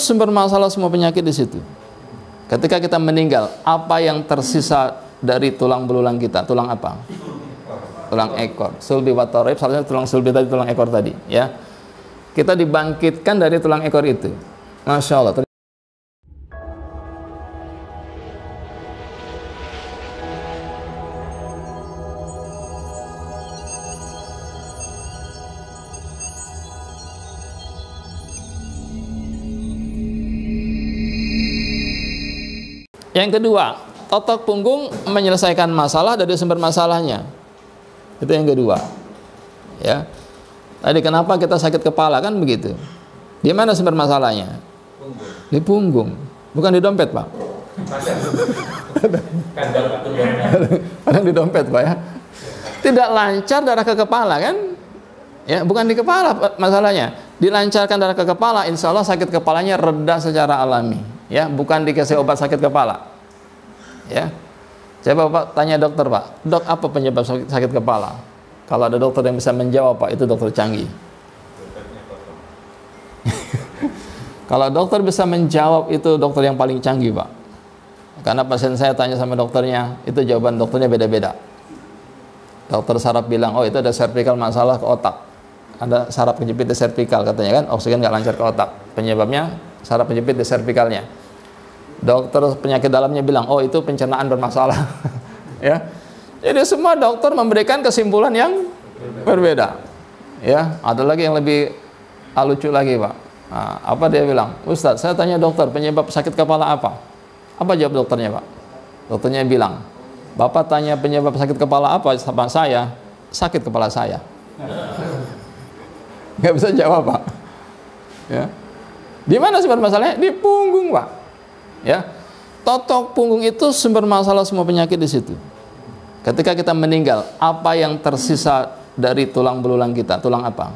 Sumber masalah semua penyakit di situ. Ketika kita meninggal, apa yang tersisa dari tulang belulang kita? Tulang apa? Tulang ekor. Sulbi wa tarib, salah satu tulang sulbi tadi, tulang ekor tadi, ya. Kita dibangkitkan dari tulang ekor itu. Masya Allah. Yang kedua, totok punggung menyelesaikan masalah dari sumber masalahnya. Itu yang kedua. Ya. Tadi kenapa kita sakit kepala kan begitu? Di mana sumber masalahnya? Di punggung, bukan di dompet, Pak. Kadang di dompet, Pak, ya. Tidak lancar darah ke kepala kan? Ya, bukan di kepala masalahnya. Dilancarkan darah ke kepala, insya Allah sakit kepalanya reda secara alami. Ya, bukan dikasih obat sakit kepala. Ya, coba Bapak tanya dokter, Pak, dok apa penyebab sakit kepala? Kalau ada dokter yang bisa menjawab, Pak, itu dokter canggih. Kalau dokter bisa menjawab, itu dokter yang paling canggih, Pak. Karena pasien saya tanya sama dokternya, itu jawaban dokternya beda-beda. Dokter saraf bilang, oh itu ada cervical masalah ke otak, ada saraf kejepit di cervical katanya kan, oksigen nggak lancar ke otak, penyebabnya saraf kejepit di cervicalnya. Dokter penyakit dalamnya bilang, oh itu pencernaan bermasalah. Ya, jadi semua dokter memberikan kesimpulan yang berbeda. Ya, ada lagi yang lebih lucu lagi, Pak. Nah, apa dia bilang? Ustadz, saya tanya dokter, penyebab sakit kepala apa? Apa jawab dokternya, Pak? Dokternya bilang, Bapak tanya penyebab sakit kepala apa sama saya, sakit kepala saya. Nggak bisa jawab, Pak. Ya. Di mana sumber masalahnya? Di punggung, Pak. Ya, totok punggung itu sumber masalah semua penyakit di situ. Ketika kita meninggal, apa yang tersisa dari tulang belulang kita? Tulang apa?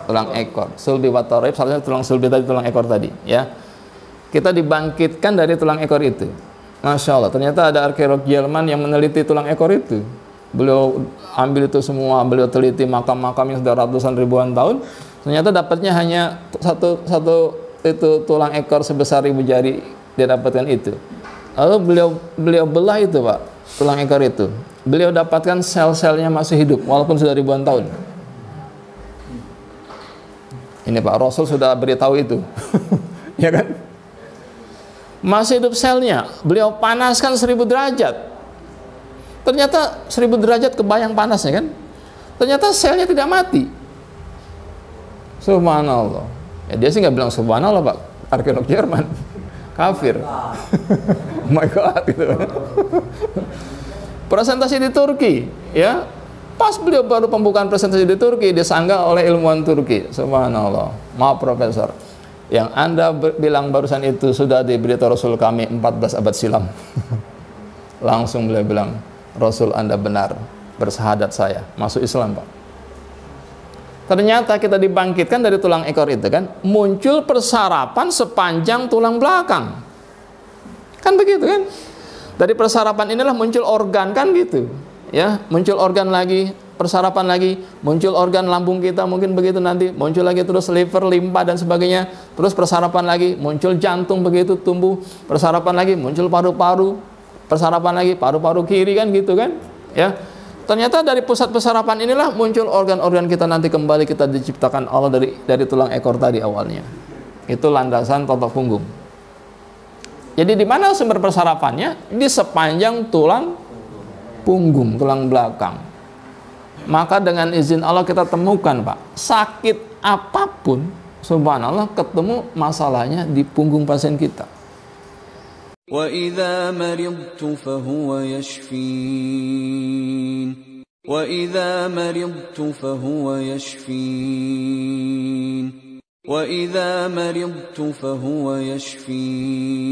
Tulang ekor. Sulbi wa tarib, salah satu tulang sulbi tadi, tulang ekor tadi, ya. Kita dibangkitkan dari tulang ekor itu. Masya Allah, ternyata ada arkeolog Jerman yang meneliti tulang ekor itu. Beliau ambil itu semua, beliau teliti makam-makam yang sudah ratusan ribuan tahun. Ternyata dapatnya hanya satu itu tulang ekor sebesar 1000 jari, dia dapatkan itu. Lalu beliau belah itu, Pak, tulang ekor itu. Beliau dapatkan sel-selnya masih hidup walaupun sudah ribuan tahun. Ini, Pak, Rasul sudah beritahu itu. Ya kan? Masih hidup selnya. Beliau panaskan 1000 derajat. Ternyata 1000 derajat kebayang panasnya kan? Ternyata selnya tidak mati. Subhanallah. Ya, dia sih nggak bilang subhanallah, Pak, arkeolog Jerman. Kafir. Oh my God, gitu. Presentasi di Turki, ya. Pas beliau baru pembukaan presentasi di Turki, disanggah oleh ilmuwan Turki. Subhanallah. Maaf, Profesor, yang Anda bilang barusan itu sudah diberitahu Rasul kami 14 abad silam. Langsung beliau bilang, Rasul Anda benar, bersahadat saya, masuk Islam, Pak. Ternyata kita dibangkitkan dari tulang ekor itu kan, muncul persarapan sepanjang tulang belakang. Kan begitu kan? Dari persarapan inilah muncul organ kan gitu. Ya, muncul organ lagi, persarapan lagi, muncul organ lambung kita mungkin begitu nanti, muncul lagi terus liver, limpa dan sebagainya, terus persarapan lagi, muncul jantung begitu tumbuh, persarapan lagi, muncul paru-paru, persarapan lagi, paru-paru kiri kan gitu kan? Ya. Ternyata dari pusat persarapan inilah muncul organ-organ kita nanti kembali kita diciptakan Allah dari tulang ekor tadi awalnya. Itu landasan totok punggung. Jadi di mana sumber persarapannya? Di sepanjang tulang punggung, tulang belakang. Maka dengan izin Allah kita temukan, Pak, sakit apapun, subhanallah, ketemu masalahnya di punggung pasien kita. وَإِذَا مَرِضْتُ فَهُوَ يَشْفِينِ وَإِذَا مَرِضْتُ فَهُوَ يَشْفِينِ وَإِذَا مَرِضْتُ فَهُوَ يَشْفِينِ